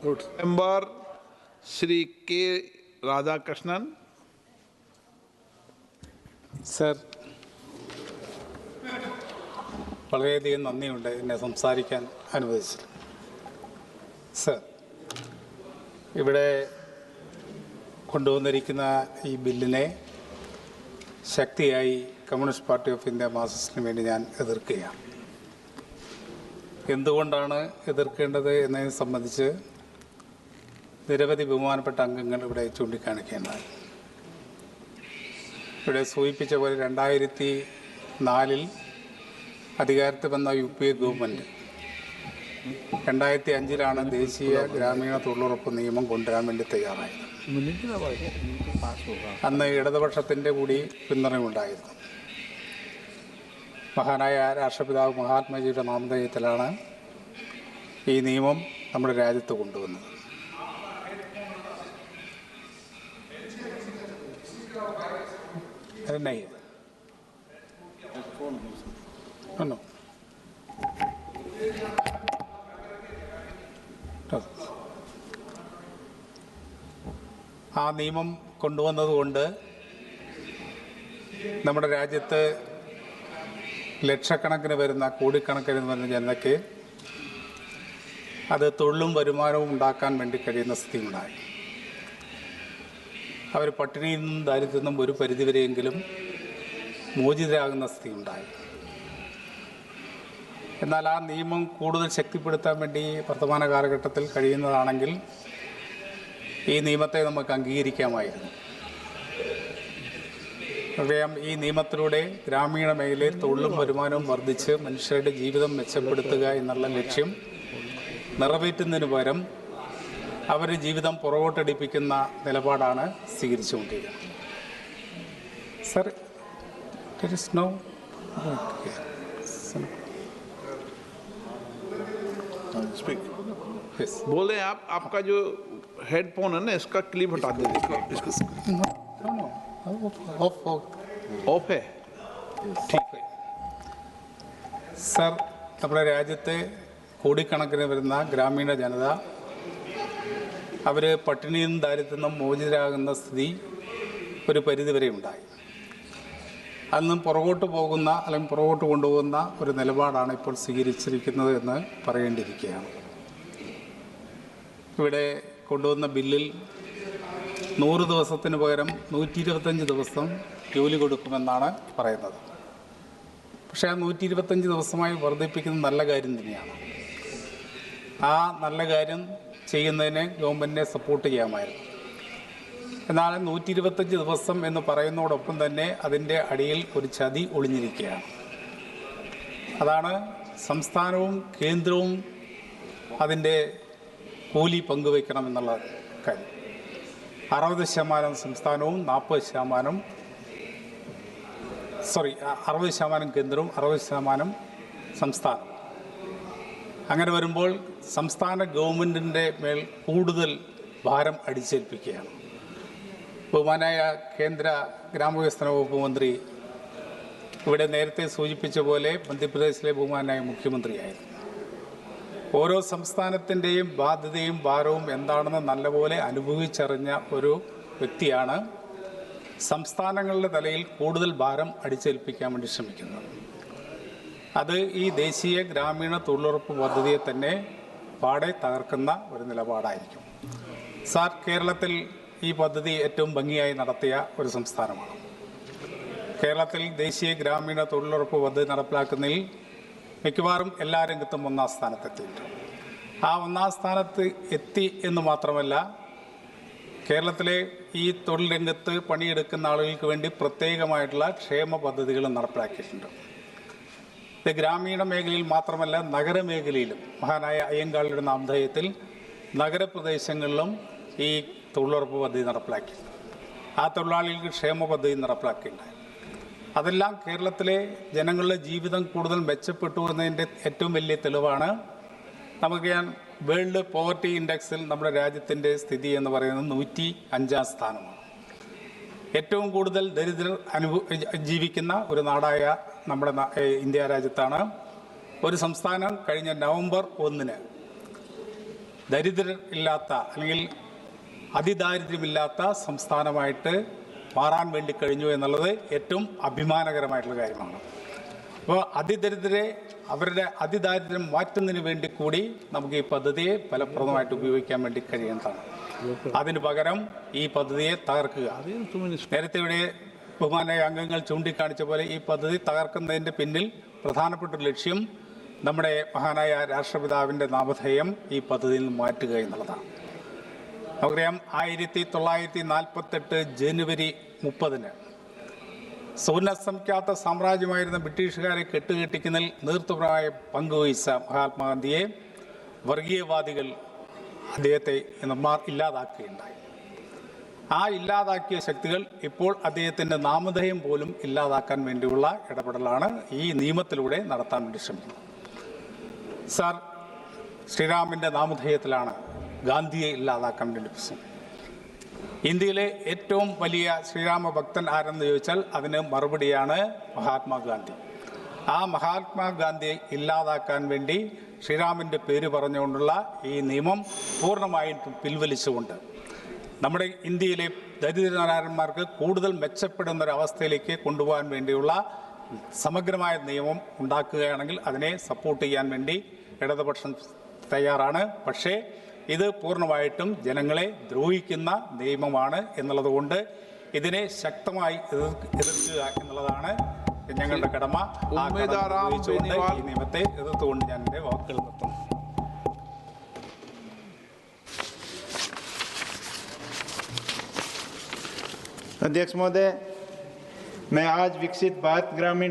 Good. Member Shri K. Radhakrishnan. Sir, വളരെയധികം നന്ദിയുണ്ട് എന്നെ സംസാരിക്കാൻ അനുവദിച്ചത്. സർ, ഇവിടെ കൊണ്ടുവന്നിരിക്കുന്ന ഈ ബില്ലിനെ ശക്തിയായി കമ്മ്യൂണിസ്റ്റ് പാർട്ടി ഓഫ് ഇന്ത്യ മാർക്സിസ്റ്റിന് വേണ്ടി ഞാൻ എതിർക്കുകയാണ്. എന്തുകൊണ്ടാണ് എതിർക്കേണ്ടത് എന്നതിനെ സംബന്ധിച്ച് നിരവധി ബഹുമാനപ്പെട്ട അംഗങ്ങൾ ഇവിടെ ചൂണ്ടിക്കാണിക്കേണ്ടതായി. ഇവിടെ സൂചിപ്പിച്ച പോലെ 2004 അധികാരത്തിൽ വന്ന UPA ഗവൺമെൻറ് 2005 ദേശീയ ഗ്രാമീണ തൊഴിലുറപ്പ് നിയമം കൊണ്ടുവരാൻ വേണ്ടി തയ്യാറായത്. അന്ന് ഇടതുപക്ഷത്തിൻ്റെ കൂടി പിന്തുണയുണ്ടായിരുന്നു. മഹാനായ രാഷ്ട്രപിതാവ് മഹാത്മജിയുടെ നാമധേയത്തിലാണ് ഈ നിയമം നമ്മുടെ രാജ്യത്ത് കൊണ്ടുവന്നത്. ആ നിയമം കൊണ്ടുവന്നതുകൊണ്ട് നമ്മുടെ രാജ്യത്ത് ലക്ഷക്കണക്കിന് വരുന്ന കോടിക്കണക്കിന് വരുന്ന ജനതയ്ക്ക് അത് തൊഴിലും വരുമാനവും ഉണ്ടാക്കാൻ വേണ്ടി കഴിയുന്ന സ്ഥിതി ഉണ്ടായി. അവർ പട്ടിണിയിൽ നിന്നും ദാരിദ്ര്യത്തിൽ നിന്നും ഒരു പരിധിവരെയെങ്കിലും മോചിതരാകുന്ന സ്ഥിതി ഉണ്ടായി. എന്നാൽ ആ നിയമം കൂടുതൽ ശക്തിപ്പെടുത്താൻ വേണ്ടി വർത്തമാന കാലഘട്ടത്തിൽ കഴിയുന്നതാണെങ്കിൽ ഈ നിയമത്തെ നമുക്ക് അംഗീകരിക്കാമായിരുന്നു. അറിയാം, ഈ നിയമത്തിലൂടെ ഗ്രാമീണ മേഖലയിൽ തൊഴിലും വരുമാനവും വർദ്ധിച്ച് മനുഷ്യരുടെ ജീവിതം മെച്ചപ്പെടുത്തുക എന്നുള്ള ലക്ഷ്യം നിറവേറ്റുന്നതിന് പകരം അവരുടെ ജീവിതം പുറകോട്ടടിപ്പിക്കുന്ന നിലപാടാണ് സ്വീകരിച്ചുകൊണ്ടിരിക്കുന്നത്. Sir, there is no speak. yes. बोले आप, आपका जो हेडफोन है ना, इसका क्लिप हटा दीजिए. ऑफ है. ठीक है. സർ, നമ്മുടെ രാജ്യത്തെ കോടിക്കണക്കിന് വരുന്ന ഗ്രാമീണ ജനത അവർ പട്ടിണിയിൽ നിന്നും ദാരിദ്ര്യത്തിൽ നിന്നും മോചിതരാകുന്ന സ്ഥിതി ഒരു പരിധിവരെ ഉണ്ടായി. അന്നും പുറകോട്ട് പോകുന്ന അല്ലെങ്കിൽ പുറകോട്ട് കൊണ്ടുപോകുന്ന ഒരു നിലപാടാണ് ഇപ്പോൾ സ്വീകരിച്ചിരിക്കുന്നത് എന്ന് പറയേണ്ടിയിരിക്കുകയാണ്. ഇവിടെ കൊണ്ടുവന്ന ബില്ലിൽ 100 ദിവസത്തിന് പകരം 125 ദിവസം ജോലി കൊടുക്കുമെന്നാണ് പറയുന്നത്. പക്ഷേ ആ 125 ദിവസമായി വർദ്ധിപ്പിക്കുന്നത് നല്ല കാര്യം തന്നെയാണ്. ആ നല്ല കാര്യം ചെയ്യുന്നതിന് ഗവൺമെൻറ്റിനെ സപ്പോർട്ട് ചെയ്യാമായിരുന്നു. എന്നാൽ 125 ദിവസം എന്ന് പറയുന്നതോടൊപ്പം തന്നെ അതിൻ്റെ അടിയിൽ ഒരു ചതി ഒളിഞ്ഞിരിക്കുകയാണ്. അതാണ് സംസ്ഥാനവും കേന്ദ്രവും അതിൻ്റെ കൂലി പങ്കുവയ്ക്കണം എന്നുള്ള കാര്യം. 60% സംസ്ഥാനവും 60% കേന്ദ്രവും 60% സംസ്ഥാനം. അങ്ങനെ വരുമ്പോൾ സംസ്ഥാന ഗവൺമെൻറ്റിൻ്റെ മേൽ കൂടുതൽ ഭാരം അടിച്ചേൽപ്പിക്കുകയാണ്. ബഹുമാനായ കേന്ദ്ര ഗ്രാമവികസന വകുപ്പ് മന്ത്രി ഇവിടെ നേരത്തെ സൂചിപ്പിച്ച പോലെ മധ്യപ്രദേശിലെ ബഹുമാനായ മുഖ്യമന്ത്രിയായിരുന്നു. ഓരോ സംസ്ഥാനത്തിൻ്റെയും ബാധ്യതയും ഭാരവും എന്താണെന്ന് നല്ലപോലെ അനുഭവിച്ചറിഞ്ഞ ഒരു വ്യക്തിയാണ് സംസ്ഥാനങ്ങളുടെ തലയിൽ കൂടുതൽ ഭാരം അടിച്ചേൽപ്പിക്കാൻ വേണ്ടി ശ്രമിക്കുന്നത്. അത് ഈ ദേശീയ ഗ്രാമീണ തൊഴിലുറപ്പ് പദ്ധതിയെ തന്നെ പാടെ തകർക്കുന്ന ഒരു നിലപാടായിരിക്കും. സാർ, കേരളത്തിൽ ഈ പദ്ധതി ഏറ്റവും ഭംഗിയായി നടത്തിയ ഒരു സംസ്ഥാനമാണ്. കേരളത്തിൽ ദേശീയ ഗ്രാമീണ തൊഴിലുറപ്പ് പദ്ധതി നടപ്പിലാക്കുന്നതിൽ മിക്കവാറും എല്ലാ രംഗത്തും 1ാം സ്ഥാനത്തെത്തിയിട്ടുണ്ട്. ആ 1ാം സ്ഥാനത്ത് എത്തി എന്ന് മാത്രമല്ല, കേരളത്തിലെ ഈ തൊഴിൽ രംഗത്ത് പണിയെടുക്കുന്ന ആളുകൾക്ക് വേണ്ടി പ്രത്യേകമായിട്ടുള്ള ക്ഷേമ പദ്ധതികൾ നടപ്പിലാക്കിയിട്ടുണ്ട്. ഇത് ഗ്രാമീണ മേഖലയിൽ മാത്രമല്ല, നഗരമേഖലയിലും മഹാനായ അയ്യങ്കാളിയുടെ നാമധേയത്തിൽ നഗരപ്രദേശങ്ങളിലും ഈ തൊഴിലുറപ്പ് പദ്ധതി നടപ്പിലാക്കി. ആ തൊഴിലാളികൾക്ക് ക്ഷേമ പദ്ധതി നടപ്പിലാക്കിയിട്ടുണ്ട്. അതെല്ലാം കേരളത്തിലെ ജനങ്ങളുടെ ജീവിതം കൂടുതൽ മെച്ചപ്പെട്ടു എന്നതിൻ്റെ ഏറ്റവും വലിയ തെളിവാണ്. നമുക്കറിയാം, വേൾഡ് പോവർട്ടി ഇൻഡെക്സിൽ നമ്മുടെ രാജ്യത്തിൻ്റെ സ്ഥിതി എന്ന് പറയുന്നത് 105ാം സ്ഥാനമാണ്. ഏറ്റവും കൂടുതൽ ദരിദ്രർ ജീവിക്കുന്ന ഒരു നാടായ നമ്മുടെ ഇന്ത്യ രാജ്യത്താണ് ഒരു സംസ്ഥാനം കഴിഞ്ഞ നവംബർ 1 ദരിദ്രരില്ലാത്ത അല്ലെങ്കിൽ അതിദാരിദ്ര്യമില്ലാത്ത സംസ്ഥാനമായിട്ട് മാറാൻ വേണ്ടി കഴിഞ്ഞു എന്നുള്ളത് ഏറ്റവും അഭിമാനകരമായിട്ടുള്ള കാര്യമാണ്. അപ്പോൾ അതിദരിദ്രരെ അവരുടെ അതിദാരിദ്ര്യം മാറ്റുന്നതിന് വേണ്ടി കൂടി നമുക്ക് ഈ പദ്ധതിയെ ഫലപ്രദമായിട്ട് ഉപയോഗിക്കാൻ വേണ്ടി കഴിയുന്നതാണ്. അതിന് പകരം ഈ പദ്ധതിയെ തകർക്കുക. നേരത്തെ ഇവിടെ ബഹുമാനായ അംഗങ്ങൾ ചൂണ്ടിക്കാണിച്ച പോലെ ഈ പദ്ധതി തകർക്കുന്നതിൻ്റെ പിന്നിൽ പ്രധാനപ്പെട്ട ലക്ഷ്യം നമ്മുടെ മഹാനായ രാഷ്ട്രപിതാവിൻ്റെ നാമധേയം ഈ പദ്ധതിയിൽ നിന്ന് മാറ്റുക എന്നുള്ളതാണ്. നമുക്കറിയാം 1948 ജനുവരി 30 സൗന്നസംഖ്യാത സാമ്രാജ്യമായിരുന്ന ബ്രിട്ടീഷുകാരെ കെട്ടുകെട്ടിക്കുന്നതിൽ നേതൃത്വപരമായ പങ്കുവഹിച്ച മഹാത്മാഗാന്ധിയെ വർഗീയവാദികൾ അദ്ദേഹത്തെ ഇല്ലാതാക്കുകയുണ്ടായി. ആ ഇല്ലാതാക്കിയ ശക്തികൾ ഇപ്പോൾ അദ്ദേഹത്തിൻ്റെ നാമധേയം പോലും ഇല്ലാതാക്കാൻ വേണ്ടിയുള്ള ഇടപെടലാണ് ഈ നിയമത്തിലൂടെ നടത്താൻ വേണ്ടി ശ്രമിക്കുന്നത്. സാർ, ശ്രീരാമിൻ്റെ നാമധേയത്തിലാണ് ഗാന്ധിയെ ഇല്ലാതാക്കാൻ വേണ്ടി പ്രശ്നം. ഇന്ത്യയിലെ ഏറ്റവും വലിയ ശ്രീരാമ ഭക്തൻ ആരെന്ന് ചോദിച്ചാൽ അതിന് മറുപടിയാണ് മഹാത്മാഗാന്ധി. ആ മഹാത്മാഗാന്ധിയെ ഇല്ലാതാക്കാൻ വേണ്ടി ശ്രീരാമൻ്റെ പേര് പറഞ്ഞുകൊണ്ടുള്ള ഈ നിയമം പൂർണ്ണമായിട്ടും പിൻവലിച്ചുകൊണ്ട് നമ്മുടെ ഇന്ത്യയിലെ ദരിദ്രനാരായണന്മാർക്ക് കൂടുതൽ മെച്ചപ്പെടുന്നൊരവസ്ഥയിലേക്ക് കൊണ്ടുപോകാൻ വേണ്ടിയുള്ള സമഗ്രമായ നിയമം ഉണ്ടാക്കുകയാണെങ്കിൽ അതിനെ സപ്പോർട്ട് ചെയ്യാൻ വേണ്ടി ഇടതുപക്ഷം തയ്യാറാണ്. പക്ഷേ ഇത് പൂർണ്ണമായിട്ടും ജനങ്ങളെ ദ്രോഹിക്കുന്ന നിയമമാണ് എന്നുള്ളതുകൊണ്ട് ഇതിനെ ശക്തമായി എതിർക്കുക എന്നുള്ളതാണ് ഞങ്ങളുടെ കടമ. ഈ നിയമത്തെ എതിർത്തുകൊണ്ട് ഞാൻ എൻ്റെ വാക്കുകൾ നിർത്തുന്നു. अध्यक्ष महोदय, मैं आज विकसित भारत ग्रामीण